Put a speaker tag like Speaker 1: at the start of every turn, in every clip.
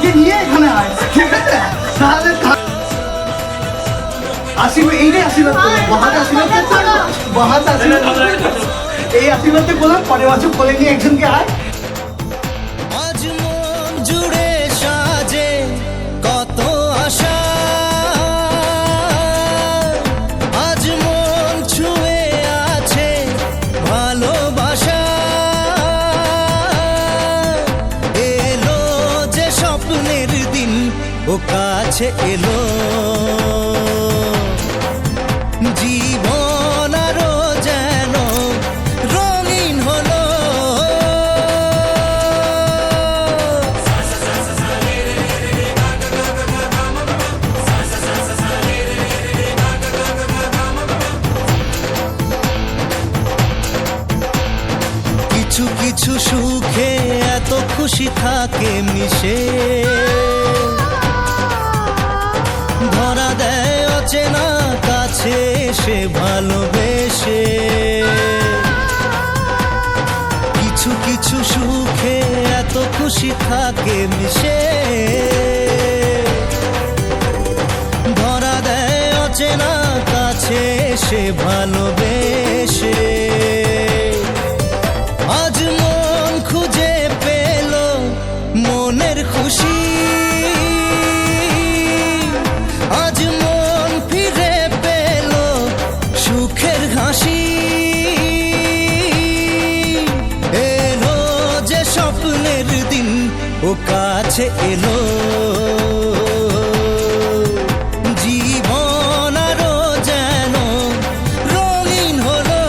Speaker 1: মেয়েকে নিয়ে এখানে আয়, ঠিক আছে? তাহলে আশীর্বাদ, এইটাই আশীর্বাদ করলাম, বাহাতে আশীর্বাদ করলাম, বাহাতে আশীর্বাদ করলাম, এই আশীর্বাদে করলাম। পরের বছর কোলে নিয়ে একজনকে আয়।
Speaker 2: আজ মন জুড়ে সাজে কত আশা, আজ মন ছুঁয়ে আছে ভালোবাসা। এলো যে স্বপ্নের দিন, ও কাছে এলো জীবন আরো যেন রঙিন হলো। কিছু কিছু সুখে এত খুশি থাকে মিশে, ধরা দেয় অচেনা কাছে সে ভালোবেসে। কিছু কিছু সুখে এত খুশি থাকে মিশে, ধরা দেয় অচেনা কাছে সে ভালোবেসে। আজ মন খুঁজে পেল মনের খুশি, আজ মন ফিরে পেল সুখের হাসি। এলো যে স্বপ্নের দিন, ও কাছে এলো জীবন আরো যেন রঙিন হলো।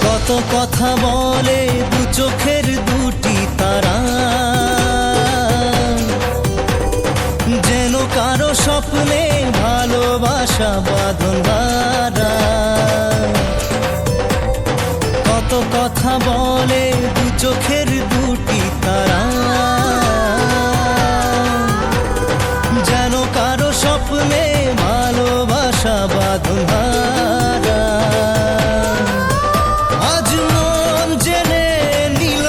Speaker 2: কত কথা বলে দু চোখের দুটি তারা, যেন কারো স্বপ্নে ভালোবাসা বাঁধন বাঁধা। কত কথা বলে দু চোখের দুটি তারা, যেন কারো স্বপ্নে ভালোবাসা বাঁধন বাঁধা। আজ মন জেনে নিল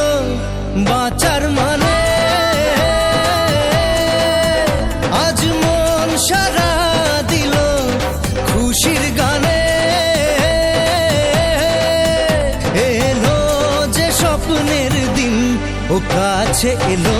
Speaker 2: বাঁচার মানে, আজ মন সারা দিল খুশির গানে। এলো যে স্বপ্নের দিন, ও কাছে এলো